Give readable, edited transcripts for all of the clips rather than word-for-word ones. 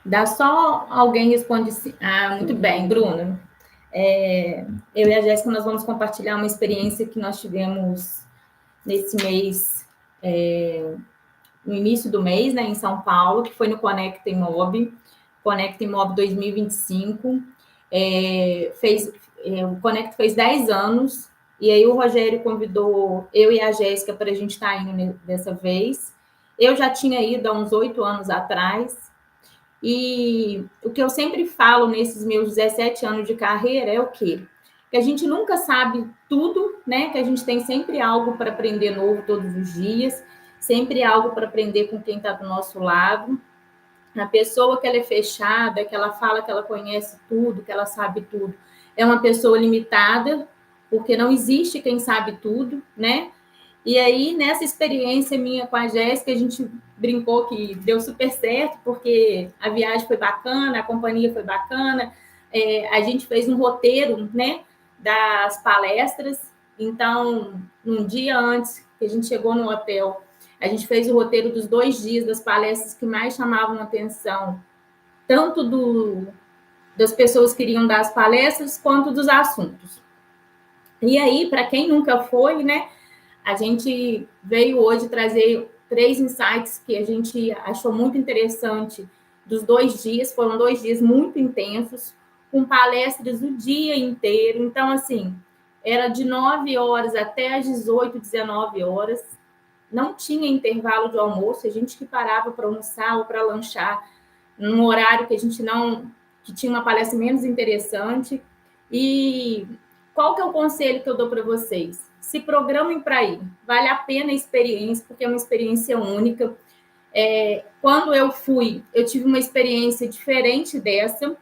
Dá só alguém responde sim. Ah, muito bem, Bruno. Eu e a Jéssica, nós vamos compartilhar uma experiência que nós tivemos nesse mês, no início do mês, né, em São Paulo, que foi no Conecta Mob 2025. O Conecta fez 10 anos, e aí o Rogério convidou eu e a Jéssica para a gente estar indo dessa vez. Eu já tinha ido há uns 8 anos atrás, e o que eu sempre falo nesses meus 17 anos de carreira é o quê? Que a gente nunca sabe tudo, né? Que a gente tem sempre algo para aprender novo todos os dias, sempre algo para aprender com quem está do nosso lado. A pessoa que ela é fechada, que ela fala que ela conhece tudo, que ela sabe tudo, é uma pessoa limitada, porque não existe quem sabe tudo, né? E aí, nessa experiência minha com a Jéssica, a gente brincou que deu super certo, porque a viagem foi bacana, a companhia foi bacana, a gente fez um roteiro, né, das palestras. Então, um dia antes que a gente chegou no hotel, a gente fez o roteiro dos 2 dias das palestras que mais chamavam atenção, tanto das pessoas que iriam dar as palestras, quanto dos assuntos. E aí, para quem nunca foi, né, a gente veio hoje trazer 3 insights que a gente achou muito interessante dos 2 dias. Foram 2 dias muito intensos, com palestras o dia inteiro. Então, assim, era de 9 horas até as 18, 19 horas. Não tinha intervalo de almoço, a gente que parava para almoçar ou para lanchar num horário que a gente não, que tinha uma palestra menos interessante. E qual que é o conselho que eu dou para vocês? Se programem para ir, vale a pena a experiência, porque é uma experiência única. Quando eu fui, eu tive uma experiência diferente dessa,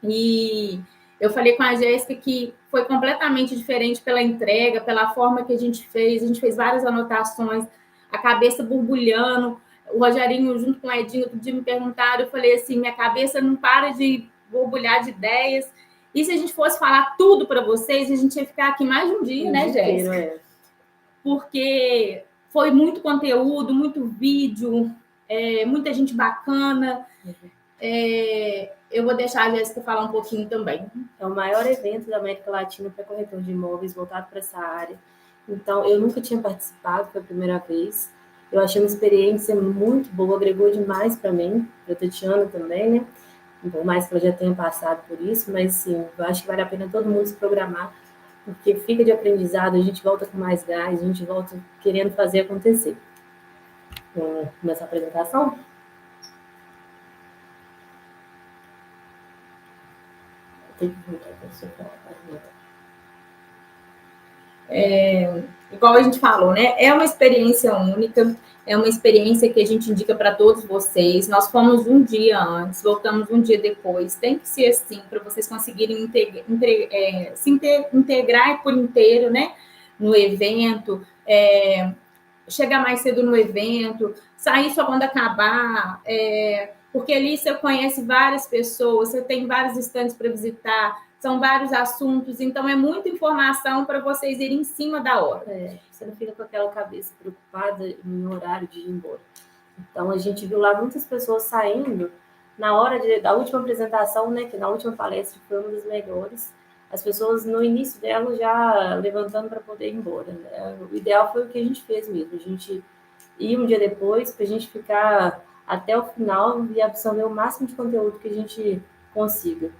e eu falei com a Jéssica que foi completamente diferente pela entrega, pela forma que a gente fez várias anotações, a cabeça borbulhando. O Rogerinho, junto com o Edinho, outro dia me perguntaram, eu falei assim, minha cabeça não para de borbulhar de ideias. E se a gente fosse falar tudo para vocês, a gente ia ficar aqui mais de um dia, né, Jéssica? Porque foi muito conteúdo, muito vídeo, muita gente bacana. Eu vou deixar a Jéssica falar um pouquinho também. É o maior evento da América Latina para corretor de imóveis voltado para essa área. Então, eu nunca tinha participado, foi a primeira vez. Eu achei uma experiência muito boa, agregou demais para mim, para a Tatiana também, né? Por mais que eu já tenha passado por isso, mas sim, eu acho que vale a pena todo mundo se programar, porque fica de aprendizado, a gente volta com mais gás, a gente volta querendo fazer acontecer. Vamos começar a apresentação? Tem que voltar para você falar. Igual a gente falou, né? É uma experiência única, é uma experiência que a gente indica para todos vocês. Nós fomos um dia antes, voltamos um dia depois. Tem que ser assim para vocês conseguirem integrar por inteiro, né? No evento, chegar mais cedo no evento, sair só quando acabar, porque ali você conhece várias pessoas, você tem vários estandes para visitar, são vários assuntos, então é muita informação para vocês irem em cima da hora. Você não fica com aquela cabeça preocupada no horário de ir embora. Então, a gente viu lá muitas pessoas saindo na hora da última apresentação, né, que na última palestra foi uma das melhores, as pessoas no início dela já levantando para poder ir embora. Né? O ideal foi o que a gente fez mesmo, a gente ir um dia depois para a gente ficar até o final e absorver o máximo de conteúdo que a gente consiga.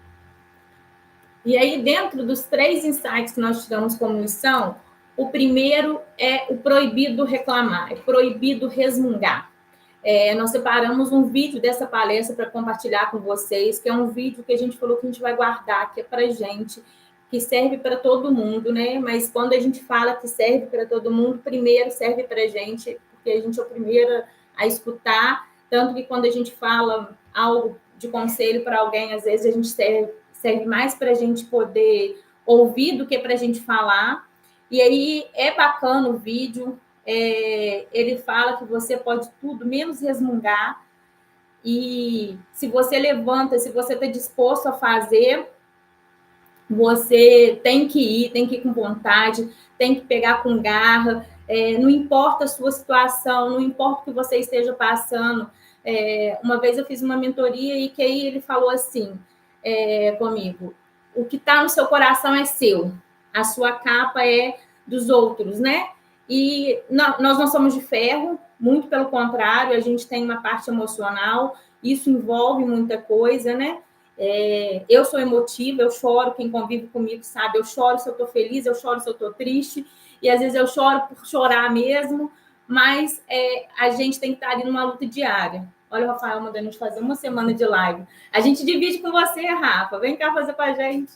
E aí, dentro dos 3 insights que nós tiramos como lição, o primeiro é o proibido reclamar, é proibido resmungar. Nós separamos um vídeo dessa palestra para compartilhar com vocês, que é um vídeo que a gente falou que a gente vai guardar, que é para gente, que serve para todo mundo, né? Mas quando a gente fala que serve para todo mundo, primeiro serve para a gente, porque a gente é o primeiro a escutar, tanto que quando a gente fala algo de conselho para alguém, às vezes a gente serve mais para a gente poder ouvir do que para a gente falar. E aí é bacana o vídeo, ele fala que você pode tudo, menos resmungar. E se você levanta, se você está disposto a fazer, você tem que ir com vontade, tem que pegar com garra. não importa a sua situação, não importa o que você esteja passando. Uma vez eu fiz uma mentoria e que aí ele falou assim comigo: o que está no seu coração é seu, a sua capa é dos outros, né? E nós não somos de ferro, muito pelo contrário, a gente tem uma parte emocional, isso envolve muita coisa, né? Eu sou emotiva, eu choro, quem convive comigo sabe, eu choro se eu estou feliz, eu choro se eu estou triste, e às vezes eu choro por chorar mesmo, mas a gente tem que estar ali numa luta diária. Olha o Rafael mandando a gente fazer uma semana de live. A gente divide com você, Rafa, vem cá fazer com a gente.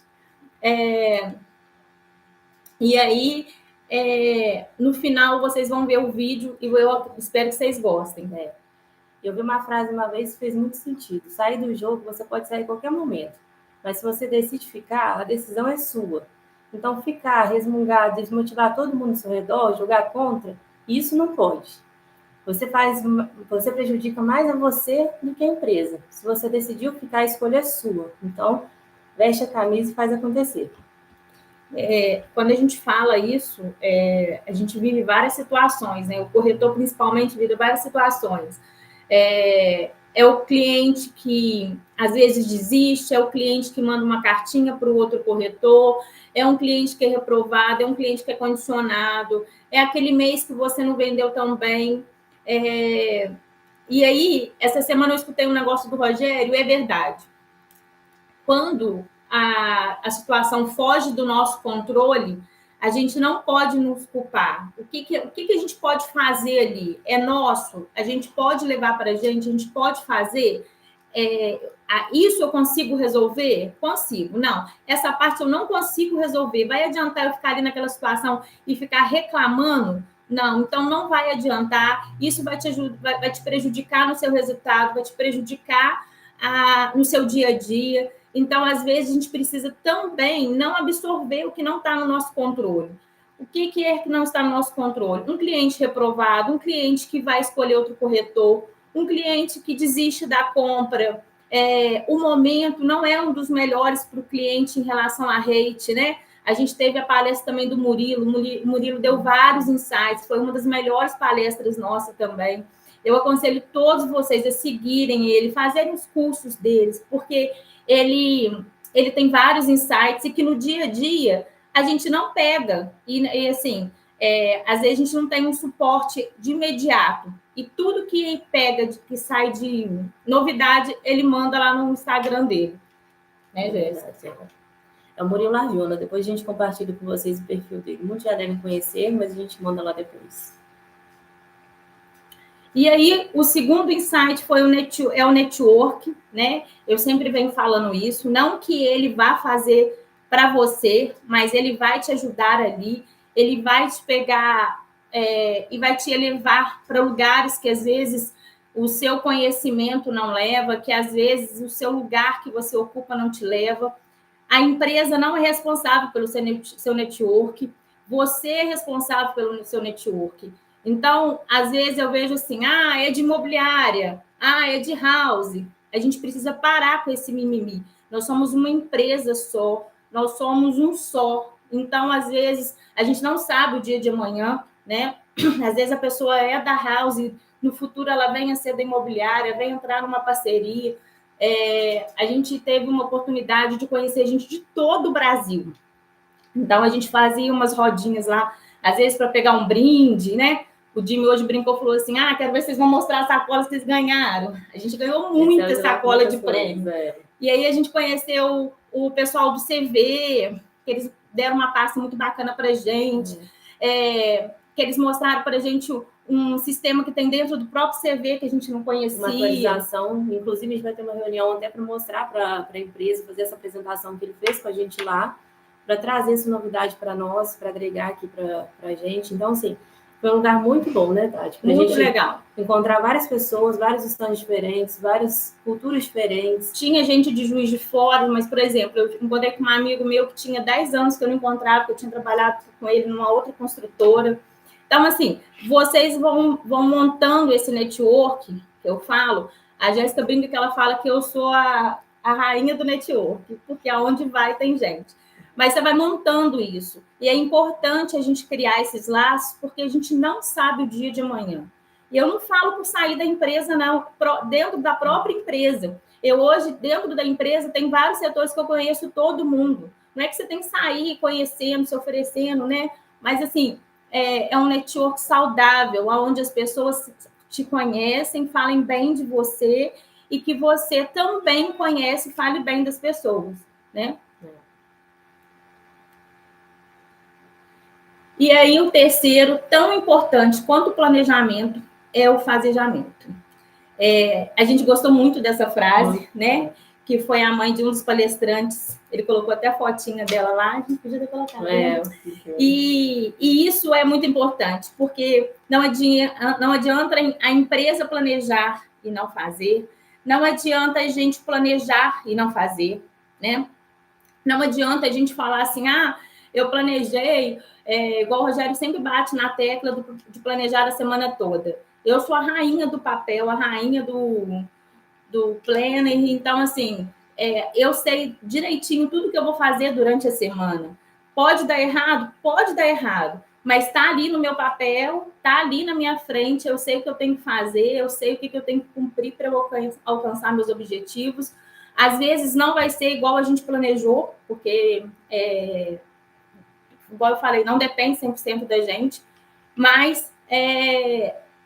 E aí, no final, vocês vão ver o vídeo e eu espero que vocês gostem. Eu vi uma frase uma vez que fez muito sentido. Sair do jogo, você pode sair em qualquer momento. Mas se você decide ficar, a decisão é sua. Então, ficar, resmungar, desmotivar todo mundo ao seu redor, jogar contra, isso não pode. Você prejudica mais a você do que a empresa. Se você decidiu ficar, a escolha é sua. Então, veste a camisa e faz acontecer. Quando a gente fala isso, a gente vive várias situações, né? O corretor, principalmente, vive várias situações. É o cliente que, às vezes, desiste, é o cliente que manda uma cartinha para o outro corretor, é um cliente que é reprovado, é um cliente que é condicionado, é aquele mês que você não vendeu tão bem. E aí, essa semana eu escutei um negócio do Rogério, é verdade. Quando a situação foge do nosso controle, a gente não pode nos culpar. O que a gente pode fazer ali? É nosso, a gente pode levar para a gente pode fazer. Isso eu consigo resolver? Consigo. Não, essa parte eu não consigo resolver. Vai adiantar eu ficar ali naquela situação e ficar reclamando? Não, então não vai adiantar. Isso vai te prejudicar no seu resultado, vai te prejudicar no seu dia a dia. Então, às vezes, a gente precisa também não absorver o que não está no nosso controle. O que é que não está no nosso controle? Um cliente reprovado, um cliente que vai escolher outro corretor, um cliente que desiste da compra. O momento não é um dos melhores para o cliente em relação a rate, né? A gente teve a palestra também do Murilo. O Murilo deu vários insights, foi uma das melhores palestras nossas também. Eu aconselho todos vocês a seguirem ele, fazerem os cursos deles, porque ele tem vários insights e que no dia a dia a gente não pega. E assim, às vezes a gente não tem um suporte de imediato. E tudo que pega, que sai de novidade, ele manda lá no Instagram dele. Né, Jéssica? É o Murilo Arjona. Depois a gente compartilha com vocês o perfil dele. Muitos já devem conhecer, mas a gente manda lá depois. E aí, o segundo insight foi o network, né? Eu sempre venho falando isso. Não que ele vá fazer para você, mas ele vai te ajudar ali. Ele vai te pegar e vai te levar para lugares que, às vezes, o seu conhecimento não leva, que, às vezes, o seu lugar que você ocupa não te leva. A empresa não é responsável pelo seu network. Você é responsável pelo seu network. Então, às vezes eu vejo assim, é de imobiliária, é de house. A gente precisa parar com esse mimimi. Nós somos uma empresa só, nós somos um só. Então, às vezes, a gente não sabe o dia de amanhã, né? Às vezes a pessoa é da house, no futuro ela vem a ser da imobiliária, vem entrar numa parceria. A gente teve uma oportunidade de conhecer gente de todo o Brasil. Então, a gente fazia umas rodinhas lá, às vezes para pegar um brinde, né? O Jimmy hoje brincou, falou assim, quero ver se vocês vão mostrar as sacolas que vocês ganharam. A gente ganhou muita sacola de prêmio. E aí a gente conheceu o pessoal do CV, que eles deram uma pasta muito bacana para a gente, que eles mostraram para a gente um sistema que tem dentro do próprio CV que a gente não conhecia. Uma atualização, inclusive a gente vai ter uma reunião até para mostrar para a empresa, fazer essa apresentação que ele fez com a gente lá, para trazer essa novidade para nós, para agregar aqui para a gente. Então, assim, foi um lugar muito bom, né, Tati? Muito legal. Encontrar várias pessoas, vários stands diferentes, várias culturas diferentes. Tinha gente de Juiz de Fora, mas, por exemplo, eu encontrei com um amigo meu que tinha 10 anos que eu não encontrava, porque eu tinha trabalhado com ele numa outra construtora. Então, assim, vocês vão montando esse network, que eu falo. A Jéssica brinca que ela fala que eu sou a rainha do network, porque aonde vai tem gente. Mas você vai montando isso. E é importante a gente criar esses laços, porque a gente não sabe o dia de amanhã. E eu não falo por sair da empresa, não, dentro da própria empresa. Eu hoje, dentro da empresa, tem vários setores que eu conheço todo mundo. Não é que você tem que sair conhecendo, se oferecendo, né? Mas, assim, é um network saudável, onde as pessoas te conhecem, falem bem de você e que você também conhece e fale bem das pessoas, né? E aí, o terceiro, tão importante quanto o planejamento, é o fazejamento. A gente gostou muito dessa frase, né? Que foi a mãe de um dos palestrantes. Ele colocou até a fotinha dela lá, a gente podia ter colocado. E isso é muito importante, porque não adianta a empresa planejar e não fazer, não adianta a gente planejar e não fazer, né? Não adianta a gente falar assim, eu planejei, igual o Rogério sempre bate na tecla de planejar a semana toda. Eu sou a rainha do papel, a rainha do planner, então, assim, eu sei direitinho tudo que eu vou fazer durante a semana. Pode dar errado, mas está ali no meu papel, está ali na minha frente, eu sei o que eu tenho que fazer, eu sei o que eu tenho que cumprir para eu alcançar meus objetivos. Às vezes não vai ser igual a gente planejou, porque, igual eu falei, não depende 100% da gente, mas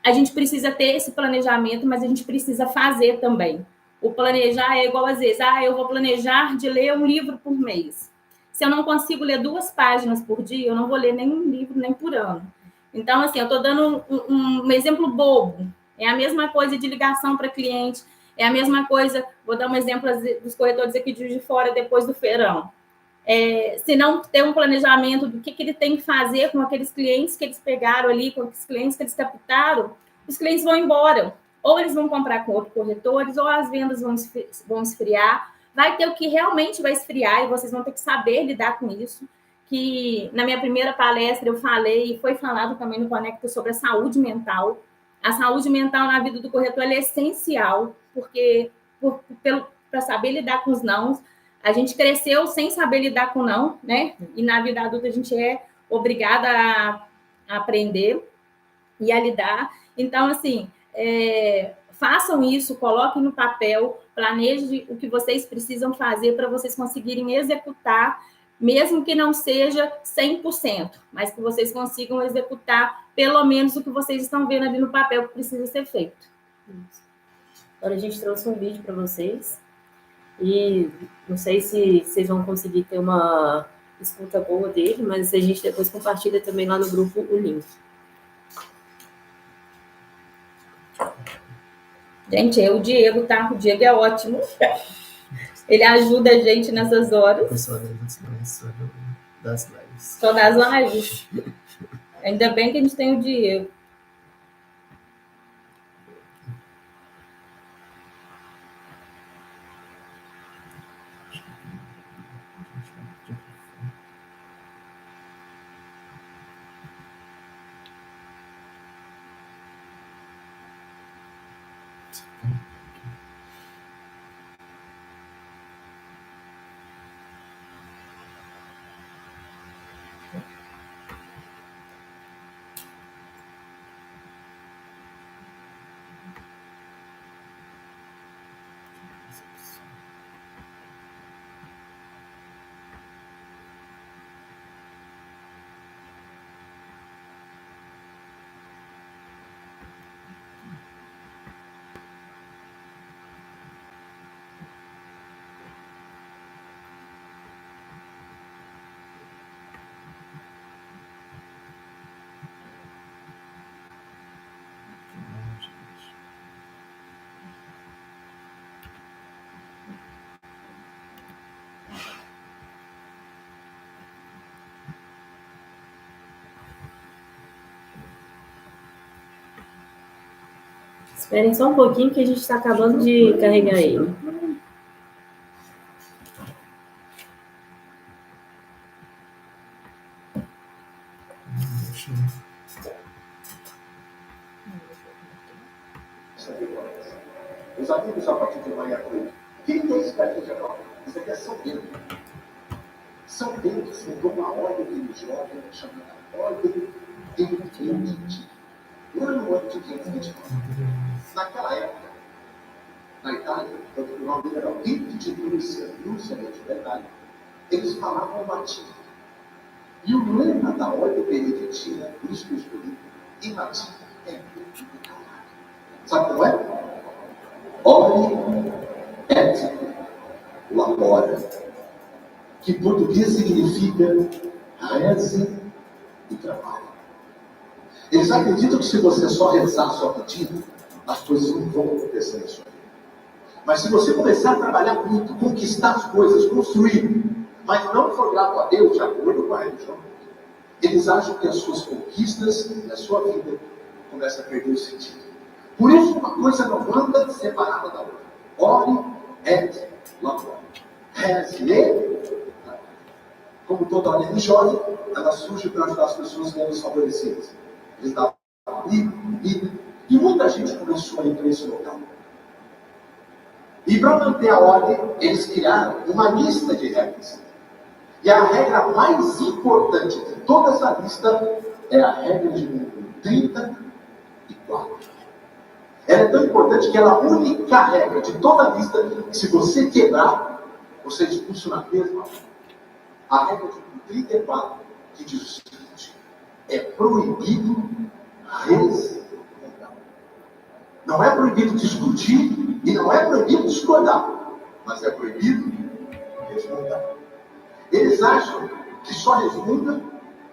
a gente precisa ter esse planejamento, mas a gente precisa fazer também. O planejar é igual às vezes, eu vou planejar de ler um livro por mês. Se eu não consigo ler 2 páginas por dia, eu não vou ler nenhum livro, nem por ano. Então, assim, eu estou dando um exemplo bobo. É a mesma coisa de ligação para cliente, é a mesma coisa, vou dar um exemplo dos corretores aqui de Juiz de Fora depois do feirão. Se não ter um planejamento do que ele tem que fazer com aqueles clientes que eles pegaram ali, com aqueles clientes que eles captaram, os clientes vão embora. Ou eles vão comprar com outros corretores, ou as vendas vão esfriar. Vai ter o que realmente vai esfriar e vocês vão ter que saber lidar com isso. Que na minha primeira palestra eu falei, e foi falado também no Conecta sobre a saúde mental. A saúde mental na vida do corretor é essencial, porque para saber lidar com os nãos, a gente cresceu sem saber lidar com não, né? E na vida adulta a gente é obrigada a aprender e a lidar. Então, assim, façam isso, coloquem no papel, planejem o que vocês precisam fazer para vocês conseguirem executar, mesmo que não seja 100%, mas que vocês consigam executar pelo menos o que vocês estão vendo ali no papel que precisa ser feito. Agora a gente trouxe um vídeo para vocês. E não sei se vocês vão conseguir ter uma escuta boa dele, mas a gente depois compartilha também lá no grupo o link. Gente, o Diego, tá? O Diego é ótimo. Ele ajuda a gente nessas horas. Pessoal, das lives. Só das lives? Ainda bem que a gente tem o Diego. Esperem só um pouquinho que a gente está acabando de carregar ele. Os amigos a partir de manhã. Quem tem esperto de agora? Isso aqui é São Pedro. São Bento fundou uma ordem religiosa chamada Ordem Benedittina, lá no ano de 529. Naquela época, na Itália, quando o nome era Bento de Lúcia de Itália, eles falavam latim. E o lema da Ordem Beneditina, por isso que eu escolhi, em latim, é sabe como é? Ore et labora, que em português significa reze e trabalhe. Eles acreditam que se você só rezar só pedindo, as coisas não vão acontecer na sua vida. Mas se você começar a trabalhar muito, conquistar as coisas, construir, mas não for grato a Deus, de acordo com a religião, eles acham que as suas conquistas na sua vida começam a perder o sentido. Por isso, uma coisa não anda separada da outra. Ore et labora. Reze e trabalhe. Como toda ordem religiosa, ela surge para ajudar as pessoas menos favorecidas. Eles davam vida, e muita gente começou a ir para esse local. E para manter a ordem, eles criaram uma lista de regras. E a regra mais importante de toda essa lista é a regra de número 34. Ela é tão importante que ela é a única regra de toda a lista que, se você quebrar, você é expulso na mesma hora. A regra de número 34, que diz o seguinte: é proibido resmungar. Não é proibido discutir e não é proibido discordar, mas é proibido resmungar. Eles acham que só resmunga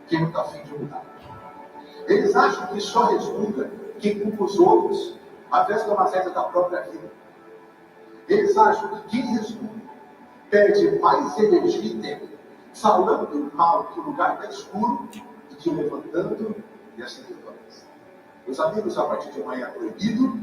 quem não está afim de mudar. Eles acham que só resmunga quem culpa os outros, ao invés de tomar rédea da própria vida. Eles acham que quem resmunga perde mais energia e tempo falando mal que o lugar está escuro do que levantando e acendendo a luz. Meus amigos, a partir de amanhã é proibido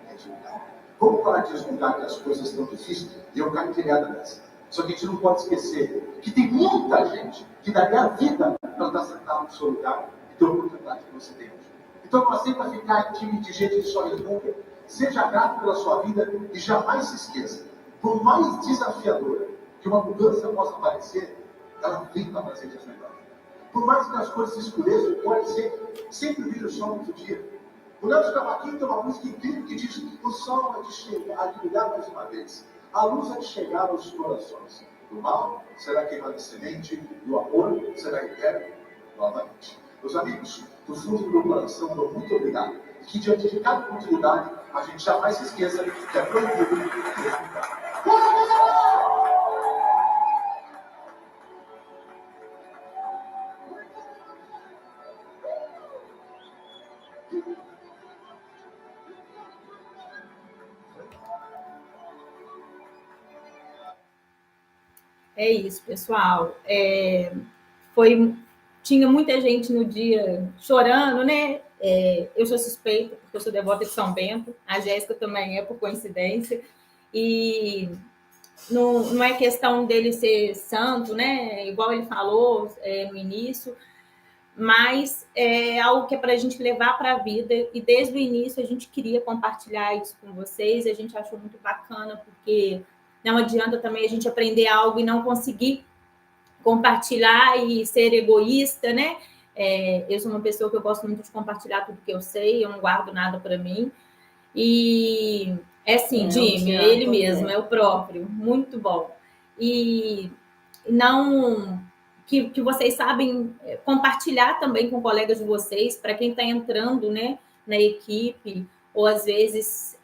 resmungar. Vamos parar de resmungar que as coisas estão difíceis e eu caio criada nessa. Só que a gente não pode esquecer que tem muita gente que daria a vida para estar sentado no seu lugar e ter a oportunidade que você tem hoje. Então não aceita ficar em time de gente que só resmunga. Seja grato pela sua vida e jamais se esqueça. Por mais desafiadora que uma mudança possa parecer, ela vem para trazer dias melhores. Por mais que as coisas se escureçam, pode ser sempre vir o sol no dia. O Leandro Cavaquinho tem uma música incrível que diz: o sol há de chegar, há de brilhar mais uma vez. A luz há de chegar aos corações. O mal será queimado em semente, e o amor será eterno novamente. Meus amigos, do fundo do meu coração, meu muito obrigado. E que diante de cada oportunidade, a gente jamais se esqueça que é proibido respeitar. É isso, pessoal. Tinha muita gente no dia chorando, né? Eu sou suspeita, porque eu sou devota de São Bento. A Jéssica também é, por coincidência. E não é questão dele ser santo, né? Igual ele falou no início, mas é algo que é para a gente levar para a vida. E desde o início a gente queria compartilhar isso com vocês. A gente achou muito bacana, porque não adianta também a gente aprender algo e não conseguir compartilhar e ser egoísta, né? Eu sou uma pessoa que eu gosto muito de compartilhar tudo que eu sei, eu não guardo nada para mim. E assim, Jimmy, ele mesmo, é o próprio, muito bom. E não que vocês sabem compartilhar também com colegas de vocês, para quem está entrando, né, na equipe, ou às vezes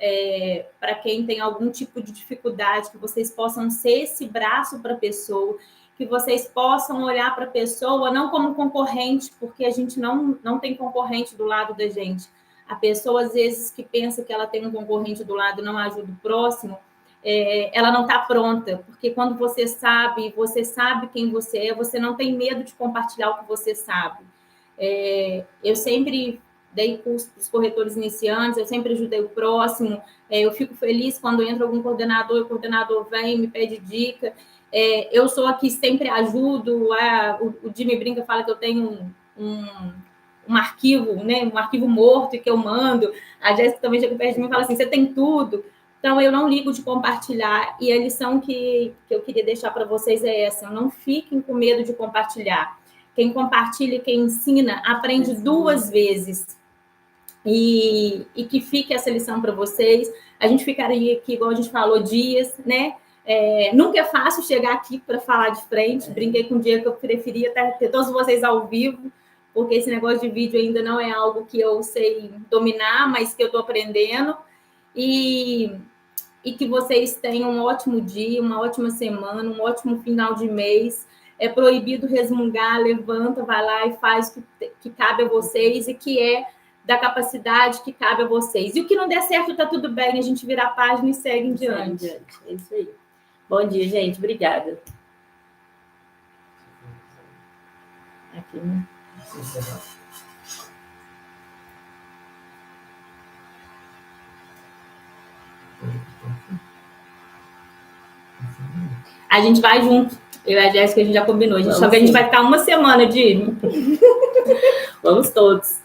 para quem tem algum tipo de dificuldade, que vocês possam ser esse braço para a pessoa, que vocês possam olhar para a pessoa não como concorrente, porque a gente não tem concorrente do lado da gente. A pessoa, às vezes, que pensa que ela tem um concorrente do lado e não ajuda o próximo, ela não está pronta, porque quando você sabe quem você é, você não tem medo de compartilhar o que você sabe. Eu sempre dei curso para os corretores iniciantes, eu sempre ajudei o próximo, eu fico feliz quando entra algum coordenador e o coordenador vem e me pede dica. Eu sou a que sempre ajudo, o Jimmy brinca, fala que eu tenho um arquivo, né, um arquivo morto que eu mando. A Jéssica também chega perto de mim e fala assim: você tem tudo, Então, eu não ligo de compartilhar, e a lição que eu queria deixar para vocês é essa: não fiquem com medo de compartilhar. Quem compartilha e quem ensina aprende 2 vezes. E que fique essa lição para vocês. A gente ficaria aqui, igual a gente falou, dias, né? Nunca é fácil chegar aqui para falar de frente. Brinquei com o dia que eu preferia ter todos vocês ao vivo, porque esse negócio de vídeo ainda não é algo que eu sei dominar, mas que eu estou aprendendo. E que vocês tenham um ótimo dia, uma ótima semana, um ótimo final de mês. É proibido resmungar, levanta, vai lá e faz o que cabe a vocês e que é da capacidade que cabe a vocês. E o que não der certo, tá tudo bem, a gente vira a página e segue em diante. É isso aí. Bom dia, gente. Obrigada. Aqui, né? A gente vai junto. Eu e a Jéssica, a gente já combinou. Só que a gente vai ficar uma semana de... Vamos todos.